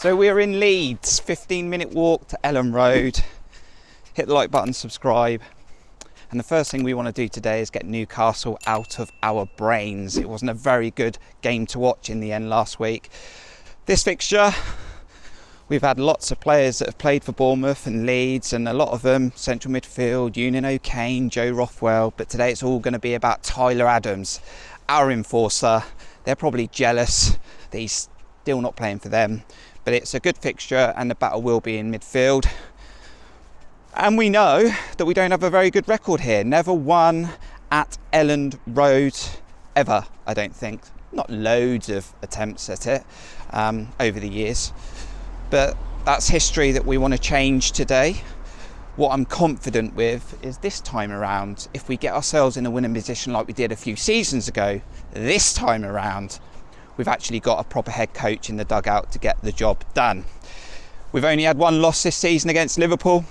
So we're in Leeds, 15-minute walk to Elland Road. Hit the like button, subscribe. And the first thing we want to do today is get Newcastle out of our brains. It wasn't a very good game to watch in the end last week. This fixture, we've had lots of players that have played for Bournemouth and Leeds, and a lot of them central midfield, Union O'Kane, Joe Rothwell. But today it's all going to be about Tyler Adams, our enforcer. They're probably jealous that he's still not playing for them. But it's a good fixture and the battle will be in midfield. And we know that we don't have a very good record here. Never won at Elland Road ever, I don't think. Not loads of attempts at it over the years. But that's history that we want to change today. What I'm confident with is this time around, if we get ourselves in a winning position like we did a few seasons ago, this time around, we've actually got a proper head coach in the dugout to get the job done. We've only had one loss this season against Liverpool.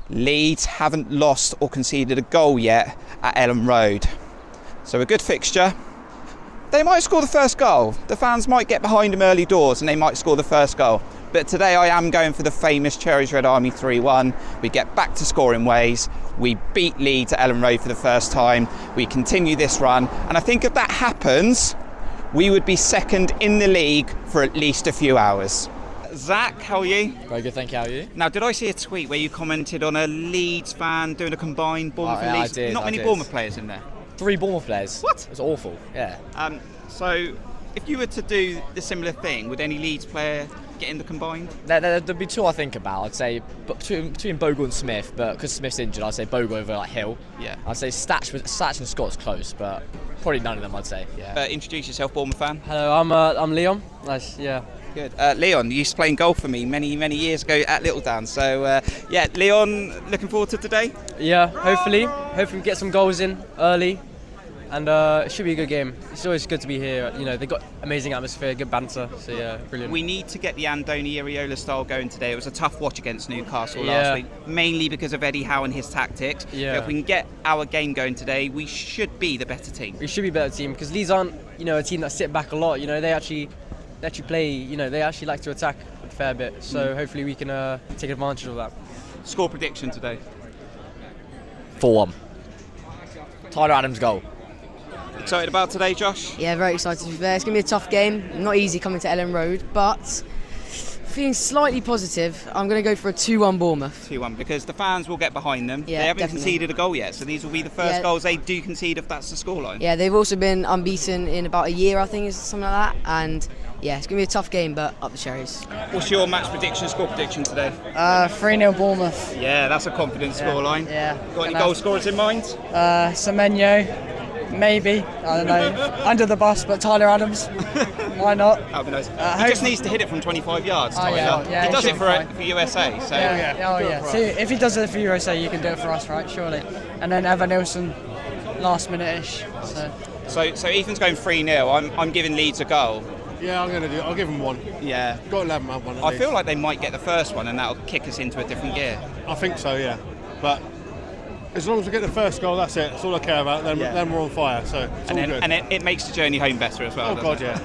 Leeds haven't lost or conceded a goal yet at Elland Road. So a good fixture. They might score the first goal. The fans might get behind them early doors and they might score the first goal. But today I am going for the famous Cherries Red Army 3-1. We get back to scoring ways. We beat Leeds at Elland Road for the first time. We continue this run. And I think if that happens, we would be second in the league for at least a few hours. Zach, how are you? Very good, thank you. How are you? Now, did I see a tweet where you commented on a Leeds fan doing a combined Bournemouth and Leeds? I did. Not many Bournemouth players in there. 3 Bournemouth players. What? It was awful, yeah. So, if you were to do the similar thing, would any Leeds player get in the combined? There'd be 2 I think about. I'd say between Bogle and Smith, but because Smith's injured, I'd say Bogle over like Hill. Yeah. I'd say Satch and Scott's close, but probably none of them, I'd say. Yeah. Introduce yourself, Bournemouth fan. Hello, I'm Leon. Nice, yeah. Good. Leon, you used to play golf for me many years ago at Littledown. So, Leon, looking forward to today? Yeah, hopefully we get some goals in early, and it should be a good game. It's always good to be here. You know, they've got amazing atmosphere, good banter. So yeah, brilliant. We need to get the Andoni Iraola style going today. It was a tough watch against Newcastle last week, mainly because of Eddie Howe and his tactics. Yeah. But if we can get our game going today, we should be the better team. We should be a better team because Leeds aren't, a team that sit back a lot. You know, they actually play. They actually like to attack a fair bit. So hopefully we can take advantage of that. Score prediction today? 4-1. Tyler Adams goal. Excited about today, Josh? Yeah, very excited to be there. It's going to be a tough game. Not easy coming to Elland Road, but feeling slightly positive. I'm going to go for a 2-1 Bournemouth. 2-1, because the fans will get behind them. Yeah, they haven't definitely conceded a goal yet, so these will be the first goals they do concede if that's the scoreline. Yeah, they've also been unbeaten in about a year, I think, is something like that. And yeah, it's going to be a tough game, but up the Cherries. What's your match prediction, score prediction today? 3-0 Bournemouth. Yeah, that's a confident scoreline. Yeah. Got any goal scorers in mind? Semenyo, maybe. I don't know. Under the bus, but Tyler Adams. Why not? That would be nice. He just needs to hit it from 25 yards, Tyler. Yeah, he does it should for be USA. So So if he does it for USA, you can do it for us, right? Surely. And then Evan Nilsson, last minute-ish. So Ethan's going 3-0. I'm giving Leeds a goal. Yeah, I'm going to do it. I'll give them 1. Yeah. Got to let them have one. I feel like they might get the first one and that'll kick us into a different gear. I think so, yeah. But as long as we get the first goal, that's it. That's all I care about. Then we're on fire. So it's all good. And it makes the journey home better as well. Oh, God, yeah.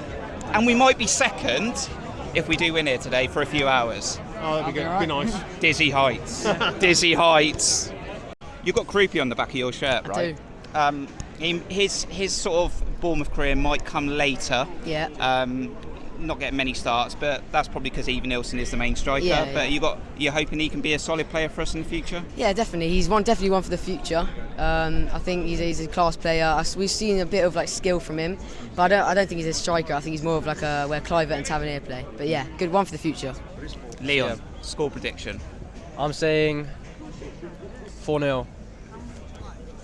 And we might be second if we do win here today for a few hours. Oh, that'd be good. Right. Be nice. Dizzy heights. Dizzy heights. You've got Kroupi on the back of your shirt, right? I do. His sort of Bournemouth career might come later. Yeah. Not getting many starts, but that's probably because Evan Nilsson is the main striker. Yeah, but you're hoping he can be a solid player for us in the future? Yeah, definitely. He's definitely one for the future. I think he's a class player. We've seen a bit of skill from him, but I don't think he's a striker. I think he's more of where Kluivert and Tavernier play. But yeah, good one for the future. Leon, score prediction. I'm saying 4-0.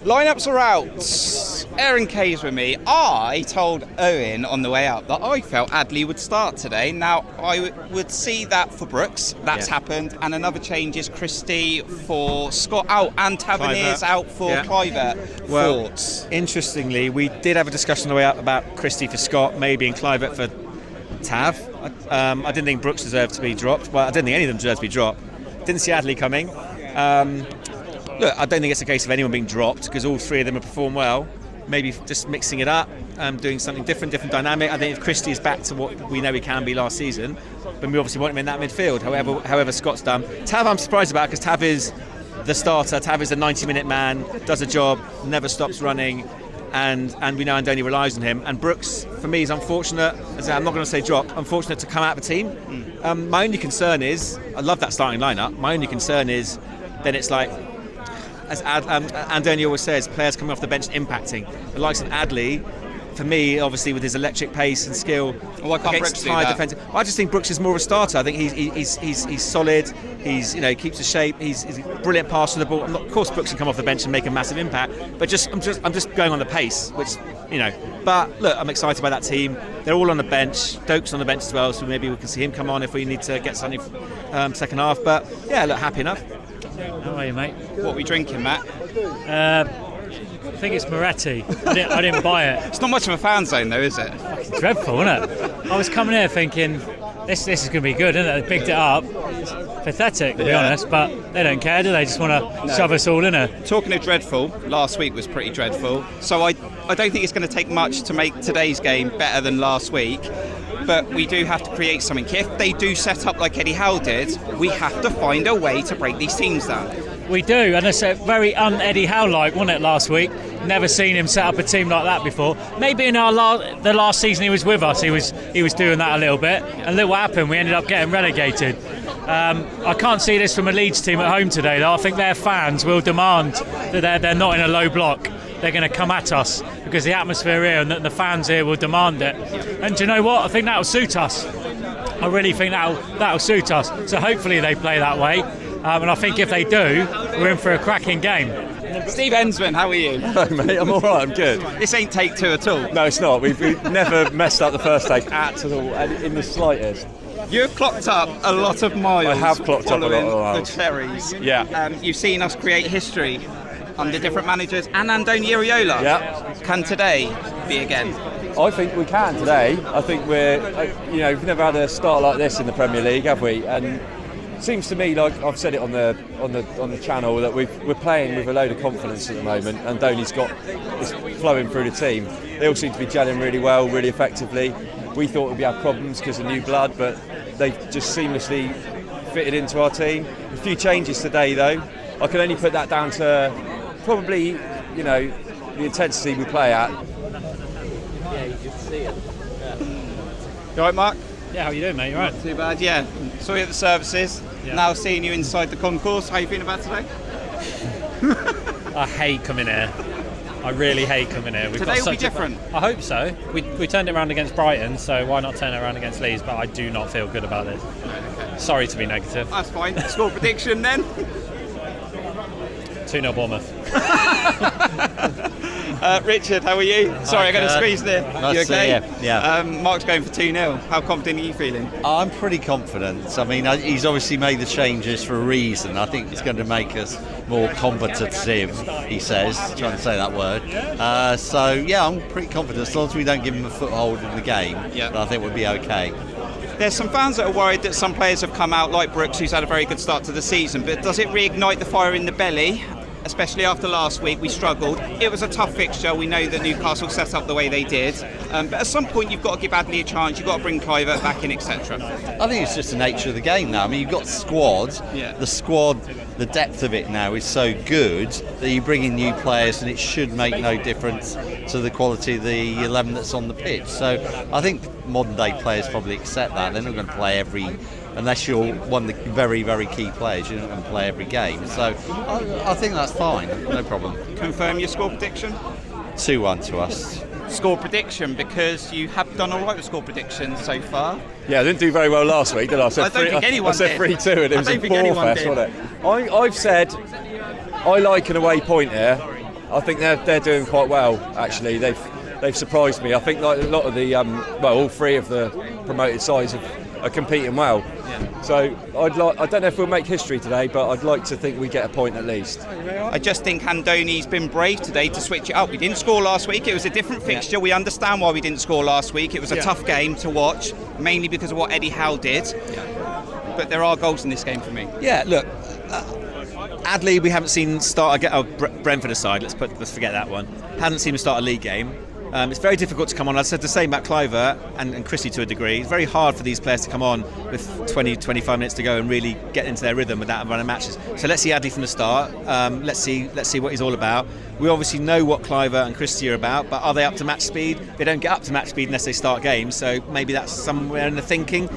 Lineups are out. Aaron Kay's with me. I told Owen on the way out that I felt Adley would start today. Now, I would see that for Brooks. That's happened. And another change is Christie for Scott out and Tavernier's out for Kluivert. Well, Thoughts? interestingly, we did have a discussion on the way out about Christie for Scott, maybe, and Kluivert for Tav. I didn't think Brooks deserved to be dropped. Well, I didn't think any of them deserved to be dropped. Didn't see Adley coming. Look, I don't think it's a case of anyone being dropped because all 3 of them have performed well. Maybe just mixing it up. doing something different dynamic. I think if Christie is back to what we know he can be last season, then we obviously want him in that midfield. However Scott's done. Tav I'm surprised about, because Tav is the starter. Tav is a 90-minute man, does a job, never stops running, and we know Andoni relies on him. And Brooks, for me, is unfortunate. I'm not going to say drop. Unfortunate to come out of the team. My only concern is, I love that starting lineup. My only concern is, then it's like, as Andoni always says, players coming off the bench impacting. The likes of Adley, for me, obviously with his electric pace and skill, why can't Brooks do that? Defensive. I just think Brooks is more of a starter. I think he's solid. He keeps the shape. He's a brilliant passer of the ball. Of course, Brooks can come off the bench and make a massive impact. But I'm just going on the pace, which But look, I'm excited by that team. They're all on the bench. Doak's on the bench as well, so maybe we can see him come on if we need to get something second half. But yeah, look, happy enough. How are you, mate? What are we drinking, Matt? I think it's Moretti. I didn't buy it. It's not much of a fan zone, though, is it? It's dreadful, isn't it? I was coming here thinking, this is going to be good, isn't it? They picked it up. Pathetic, to be honest, but they don't care, do they? Just want to shove us all in it. Talking of dreadful, last week was pretty dreadful. So I don't think it's going to take much to make today's game better than last week. But we do have to create something. If they do set up like Eddie Howe did, we have to find a way to break these teams down. We do, and it's very un-Eddie Howe-like, wasn't it, last week? Never seen him set up a team like that before. Maybe in the last season he was with us, he was doing that a little bit. And look what happened, we ended up getting relegated. I can't see this from a Leeds team at home today, though. I think their fans will demand that they're not in a low block. They're going to come at us because the atmosphere here and the fans here will demand it. And do you know what? I think that'll suit us. I really think that'll suit us. So hopefully they play that way. And I think if they do, we're in for a cracking game. Steve Hensman, how are you? Hello, mate. I'm all right. I'm good. This ain't take two at all. No, it's not. We've never messed up the first take at all, in the slightest. You've clocked up a lot of miles. I have clocked up a lot of following miles. the Cherries. Yeah. You've seen us create history under different managers and Andoni Iraola. Yeah. Can today be again? I think we can today. I think we've never had a start like this in the Premier League, have we? And it seems to me, like I've said it on the channel, that we're playing with a load of confidence at the moment, and Andoni's got it's flowing through the team. They all seem to be gelling really well, really effectively. We thought we'd have problems because of new blood, but they've just seamlessly fitted into our team. A few changes today, though. I can only put that down to probably, the intensity we play at. Yeah, you can see it. You alright, Mark? Yeah, how you doing, mate? You all right? Too bad, yeah. Saw you at the services. Yeah. Now seeing you inside the concourse. How you feeling about today? I hate coming here. I really hate coming here. Today will be different. I hope so. We turned it around against Brighton, so why not turn it around against Leeds? But I do not feel good about this. Okay. Sorry to be negative. That's fine. Score prediction then? 2-0 Bournemouth. Richard, how are you? Sorry, I got to squeeze there. Nice you okay? to see you. Yeah. Mark's going for 2-0. How confident are you feeling? I'm pretty confident. I mean, he's obviously made the changes for a reason. I think it's going to make us more competitive, he says, trying to say that word. So, yeah, I'm pretty confident. As long as we don't give him a foothold in the game, I think we'll be okay. There's some fans that are worried that some players have come out, like Brooks, who's had a very good start to the season, but does it reignite the fire in the belly? Especially after last week, we struggled. It was a tough fixture. We know that Newcastle set up the way they did. But at some point, you've got to give Adley a chance. You've got to bring Kluivert back in, etc. I think it's just the nature of the game now. I mean, you've got squad. Yeah. The squad, the depth of it now is so good that you bring in new players and it should make no difference to the quality of the 11 that's on the pitch. So I think modern day players probably accept that. They're not going to play unless you're one of the very, very key players, you're not going to play every game. So I think that's fine, no problem. Confirm your score prediction? 2-1 to us. Score prediction, because you have done all right with score predictions so far. Yeah, I didn't do very well last week, did I? I don't think anyone did. I said 3-2 and it was a bore fest, wasn't it? I've said I like an away point here. I think they're doing quite well, actually. They've surprised me. I think like a lot of the all three of the promoted sides are competing well. Yeah. So I don't know if we'll make history today, but I'd like to think we get a point at least. I just think Andoni's been brave today to switch it up. We didn't score last week. It was a different fixture. We understand why we didn't score last week. It was a tough game to watch, mainly because of what Eddie Howe did. But there are goals in this game for me. Yeah, look, Adley we haven't seen start Brentford aside. Let's forget that one. Hadn't seen him start a league game. It's very difficult to come on. I said the same about Cliver and Christie to a degree. It's very hard for these players to come on with 20, 25 minutes to go and really get into their rhythm without running matches. So let's see Adley from the start. Let's see what he's all about. We obviously know what Cliver and Christie are about, but are they up to match speed? They don't get up to match speed unless they start games. So maybe that's somewhere in the thinking.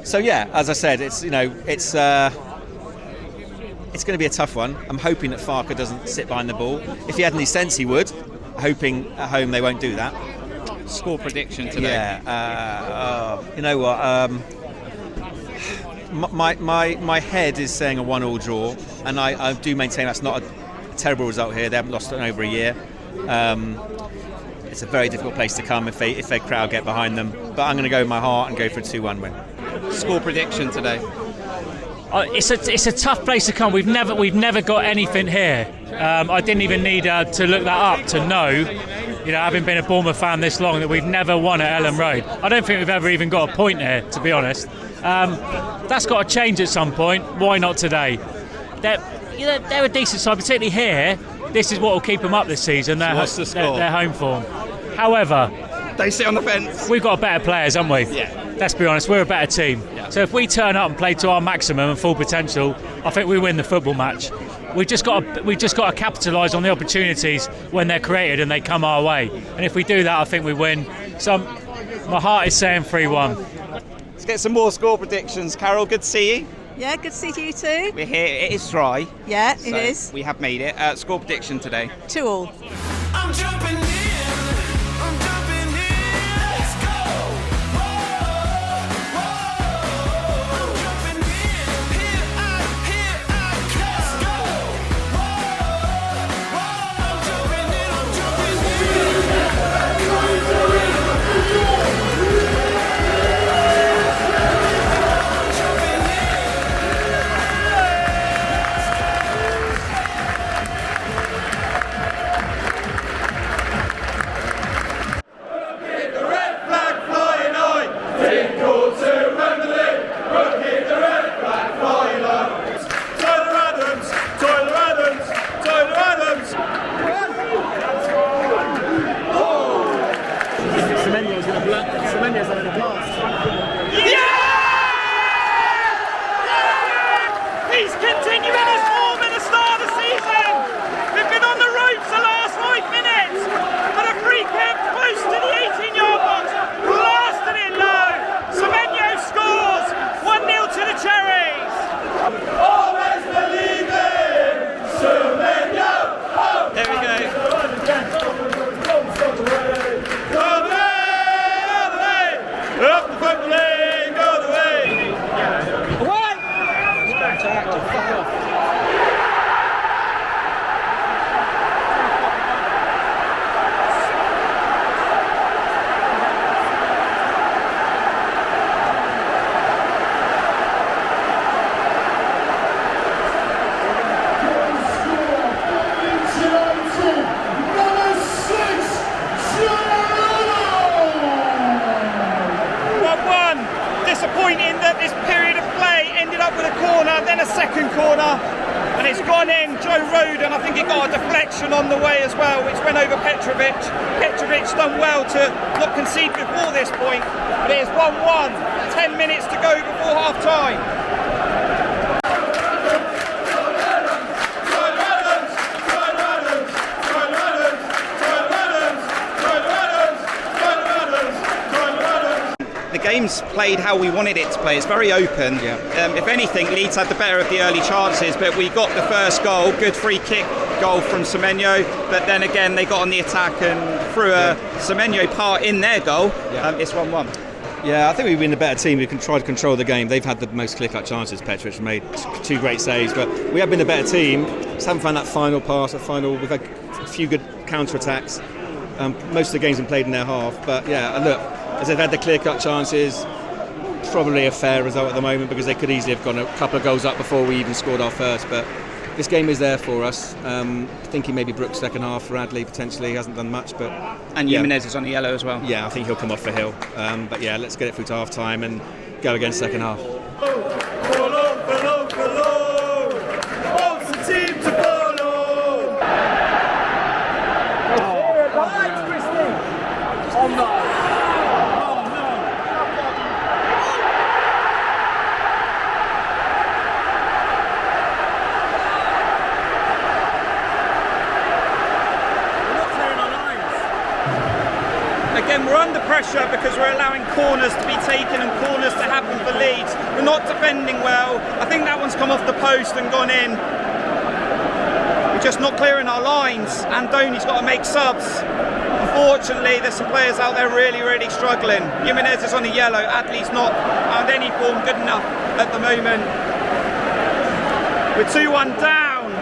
So yeah, as I said, it's going to be a tough one. I'm hoping that Farker doesn't sit behind the ball. If he had any sense, he would. Hoping at home they won't do that. Score prediction today. Yeah. You know what? My head is saying a 1-1 draw, and I do maintain that's not a terrible result here. They haven't lost in over a year. It's a very difficult place to come if their crowd get behind them. But I'm going to go with my heart and go for a 2-1 win. Score prediction today. It's a tough place to come. We've never got anything here. I didn't even need to look that up to know, having been a Bournemouth fan this long, that we've never won at Elland Road. I don't think we've ever even got a point here, to be honest. That's got to change at some point. Why not today? They're a decent side, particularly here. This is what will keep them up this season. What's the score? Their home form. However, they sit on the fence. We've got better players, haven't we? Yeah. Let's be honest, we're a better team. Yeah. So if we turn up and play to our maximum and full potential, I think we win the football match. We've just got to capitalise on the opportunities when they're created and they come our way. And if we do that, I think we win. So my heart is saying 3-1. Let's get some more score predictions. Carol, good to see you. Yeah, good to see you too. We're here. It is dry. Yeah, so it is. We have made it. Score prediction today. 2-2. I'm jumping in. I'm jumping in. Let's go. Whoa, whoa. I'm jumping in. Here I let's go. Whoa, whoa. I'm jumping in. I'm jumping He's continuing his form at the start of the season. They've been on the ropes the last 5 minutes, but a free kick close to the 18-yard box, blasted it low. Semenyo scores 1-0 to the Cherries. always believe in Semenyo. There we go. Up the front lane, go the way. Away! Fuck off. Disappointing that this period of play ended up with a corner, then a second corner, and it's gone in. Joe Roden, I think it got a deflection on the way as well, which went over Petrovic. Petrovic's done well to not concede before this point, but it is 1-1, 10 minutes to go before half time. The game's played how we wanted it to play. It's very open. Yeah. If anything, Leeds had the better of the early chances, but we got the first goal. Good free kick goal from Semenyo, but then again they got on the attack and threw a Semenyo part in their goal. It's 1-1. Yeah, I think we've been the better team. We can try to control the game. They've had the most clear-cut chances. Petrovic made 2 great saves, but we have been the better team. Just haven't found that final pass. We've had a few good counter-attacks. Most of the games have been played in their half, but yeah, look, as they've had the clear-cut chances, probably a fair result at the moment because they could easily have gone a couple of goals up before we even scored our first. But this game is there for us. Thinking maybe Brooks second half for Adley potentially. He hasn't done much, but Jimenez is on the yellow as well. Yeah, I think he'll come off for Hill. But yeah, let's get it through to half time and go again second half. What's the team to follow? and we're under pressure because we're allowing corners to be taken and corners to happen for Leeds. We're not defending well. I think that one's come off the post and gone in. We're just not clearing our lines. Andoni's got to make subs. Unfortunately, there's some players out there really struggling. Jimenez is on a yellow. Adley's not found any form good enough at the moment. We're 2-1 down.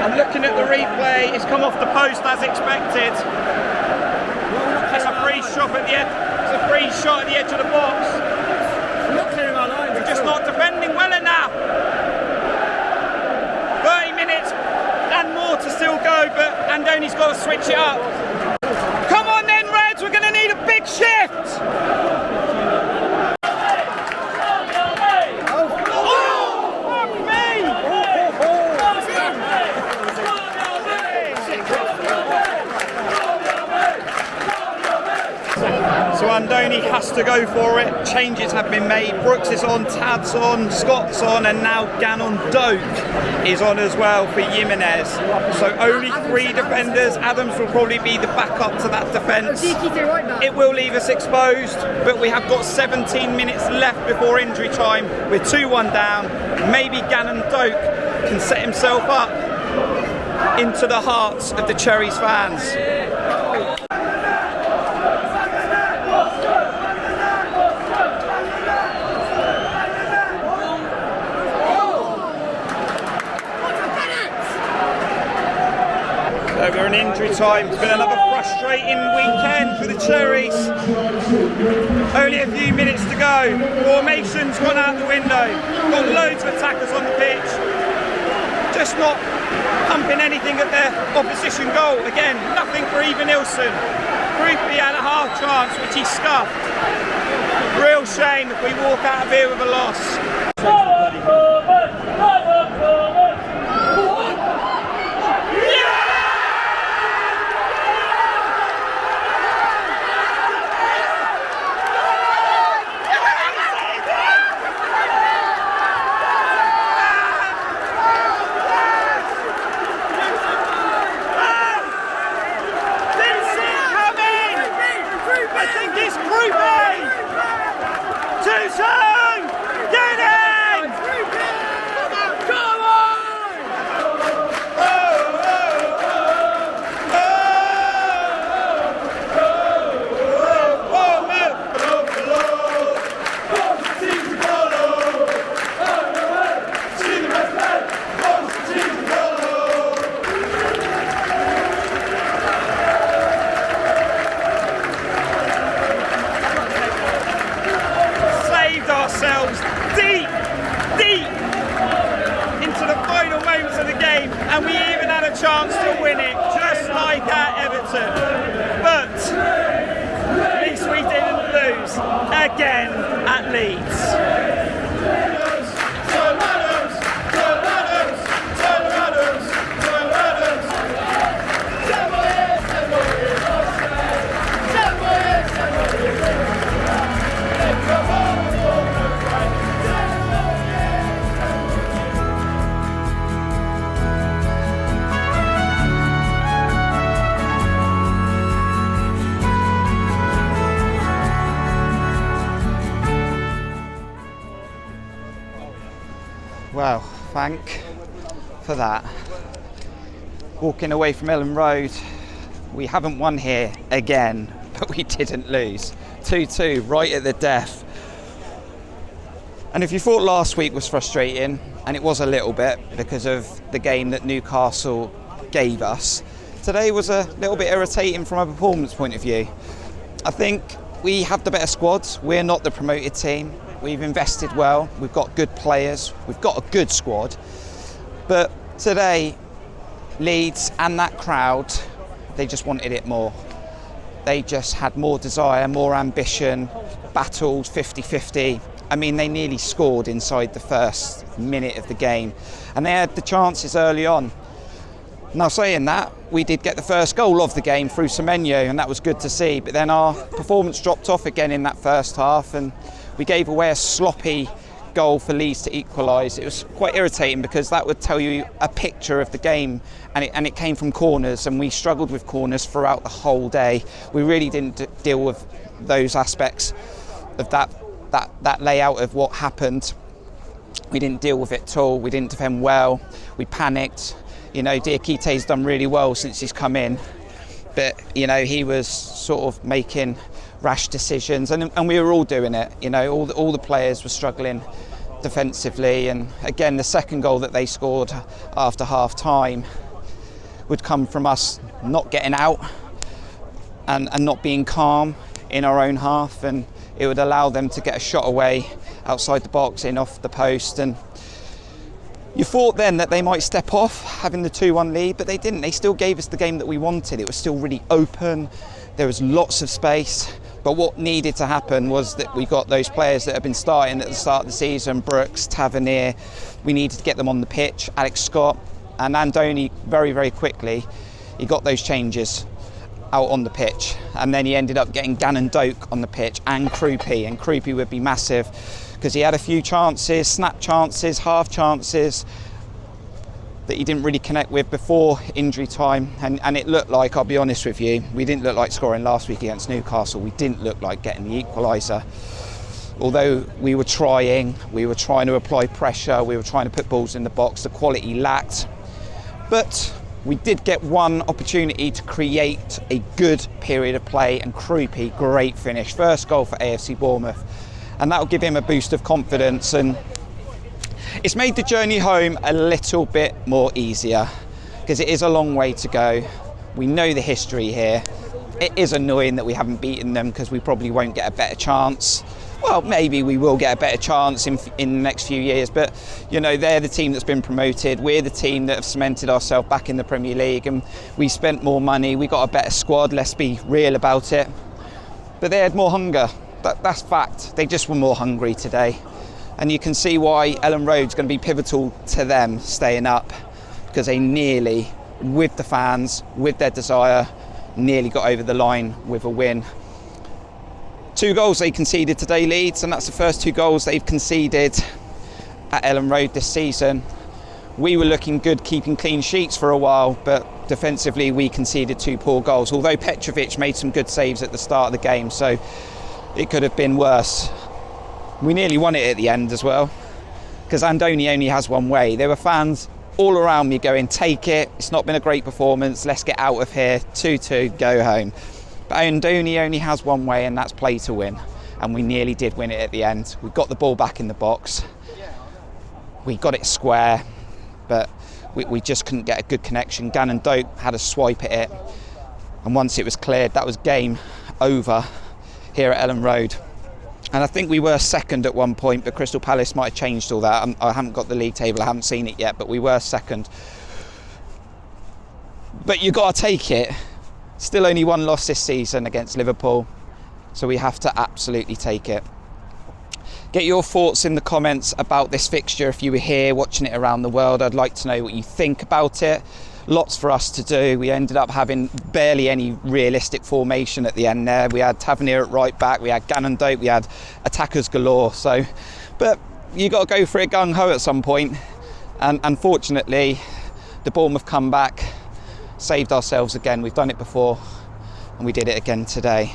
I'm looking at the replay. It's come off the post as expected. That's a free shot at the edge. It's a free shot at the edge of the box. We're not clearing our lines. We're just not defending well enough. 30 minutes and more to still go, but Andoni's got to switch it up. Come on then, Reds, we're going to need a big shift. So Andoni has to go for it. Changes have been made. Brooks is on, Tad's on, Scott's on, and now Gannon Doak is on as well for Jimenez. So only 3 defenders. Adams will probably be the backup to that defence. It will leave us exposed, but we have got 17 minutes left before injury time. We're 2-1 down. Maybe Gannon Doak can set himself up into the hearts of the Cherries fans. We're in injury time. It's been another frustrating weekend for the Cherries. Only a few minutes to go. Formation's gone out the window. Got loads of attackers on the pitch. Just not pumping anything at their opposition goal. Again, nothing for even Nilsson. Kroupi had a half chance, which he scuffed. Real shame if we walk out of here with a loss. And we even had a chance to win it, just like at Everton. But at least we didn't lose again at Leeds. Well, thank for that. Walking away from Elland Road, we haven't won here again, but we didn't lose. 2-2, right at the death. And if you thought last week was frustrating, and it was a little bit because of the game that Newcastle gave us, today was a little bit irritating from a performance point of view. I think we have the better squad. We're not the promoted team. We've invested well, we've got good players, we've got a good squad. But today, Leeds and that crowd, they just wanted it more. They just had more desire, more ambition, battled 50-50. I mean, they nearly scored inside the first minute of the game. And they had the chances early on. Now, saying that, we did get the first goal of the game through Semenyo, and that was good to see. But then our performance dropped off again in that first half, and we gave away a sloppy goal for Leeds to equalise, it was quite irritating because that would tell you a picture of the game, and it came from corners, and we struggled with corners throughout the whole day. We really didn't deal with those aspects of that layout of what happened. We didn't deal with it at all. We didn't defend well. We panicked. You know, Diakite's done really well since he's come in, but you know, he was sort of making rash decisions, and we were all doing it. You know, all the players were struggling defensively, and again, the second goal that they scored after half time would come from us not getting out and not being calm in our own half, and it would allow them to get a shot away outside the box in off the post. And you thought then that they might step off having the 2-1 lead, but they didn't. They still gave us the game that we wanted. It was still really open. There was lots of space. But what needed to happen was that we got those players that have been starting at the start of the season, Brooks, Tavernier, we needed to get them on the pitch, Alex Scott, and Andoni very, very quickly, he got those changes out on the pitch, and then he ended up getting Gannon Doak on the pitch and Kroupi would be massive because he had a few chances, snap chances, half chances that he didn't really connect with before injury time, and it looked like, I'll be honest with you, we didn't look like scoring last week against Newcastle. We didn't look like getting the equaliser. Although we were trying to apply pressure, we were trying to put balls in the box, the quality lacked. But we did get one opportunity to create a good period of play, and Kroupi, great finish, first goal for AFC Bournemouth, and that will give him a boost of confidence, and it's made the journey home a little bit more easier because it is a long way to go. We know the history here. It is annoying that we haven't beaten them because we probably won't get a better chance. Well, maybe we will get a better chance in the next few years, but you know, they're the team that's been promoted. We're the team that have cemented ourselves back in the Premier League, and we spent more money. We got a better squad, let's be real about it. But they had more hunger. That's fact. They just were more hungry today. And you can see why Elland Road's going to be pivotal to them staying up, because they nearly, with the fans, with their desire, nearly got over the line with a win. 2 goals they conceded today, Leeds, and that's the first 2 goals they've conceded at Elland Road this season. We were looking good keeping clean sheets for a while, but defensively we conceded 2 poor goals, although Petrovic made some good saves at the start of the game, so it could have been worse. We nearly won it at the end as well, because Andoni only has one way. There were fans all around me going, take it, it's not been a great performance, let's get out of here, 2-2, go home. But Andoni only has one way, and that's play to win. And we nearly did win it at the end. We got the ball back in the box. We got it square, but we just couldn't get a good connection. Gannon Doak had a swipe at it, and once it was cleared, that was game over here at Elland Road. And I think we were second at one point, but Crystal Palace might have changed all that. I haven't got the league table, I haven't seen it yet, but we were second. But you got to take it. Still only 1 loss this season against Liverpool, so we have to absolutely take it. Get your thoughts in the comments about this fixture if you were here watching it around the world. I'd like to know what you think about it. Lots for us to do. We ended up having barely any realistic formation at the end there. We had Tavernier at right back, we had Gannon Doak, we had attackers galore. So, but you got to go for it gung-ho at some point. And unfortunately, the Bournemouth comeback saved ourselves again. We've done it before, and we did it again today.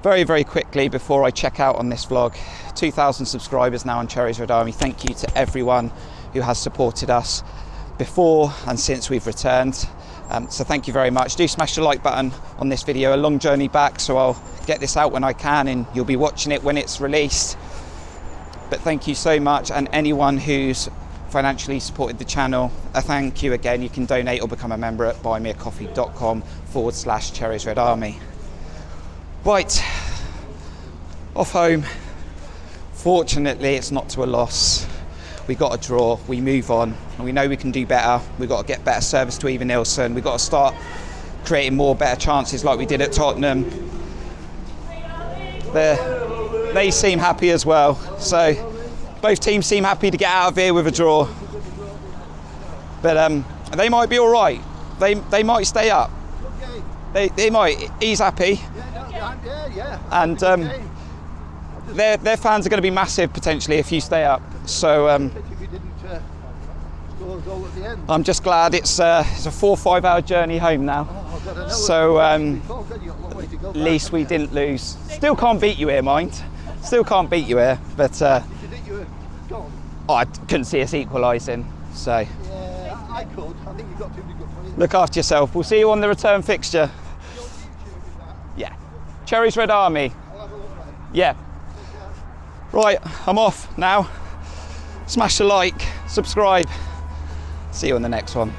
Very, very quickly before I check out on this vlog, 2,000 subscribers now on Cherries Red Army. Thank you to everyone who has supported us before and since we've returned. So thank you very much. Do smash the like button on this video. A long journey back, so I'll get this out when I can, and you'll be watching it when it's released. But thank you so much, and anyone who's financially supported the channel, a thank you again. You can donate or become a member at buymeacoffee.com/Cherries Red Army. Right, off home. Fortunately, it's not to a loss. We got a draw, we move on, and we know we can do better. We've got to get better service to Eva Nilsson. We've got to start creating more better chances like we did at Tottenham. They seem happy as well. So both teams seem happy to get out of here with a draw. But they might be all right. They might stay up. They might. He's happy. And their fans are going to be massive potentially if you stay up. So I'm just glad it's a 4 or 5 hour journey home now. So at least we didn't lose. Still can't beat you here, mind. Still can't beat you here, but I couldn't see us equalising. So yeah, I could. I think you've got too many good players. Look after yourself. We'll see you on the return fixture. Yeah, Cherries Red Army. Yeah. Right, I'm off now. Smash the like, subscribe. See you on the next one.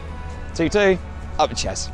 2-2, up the chest.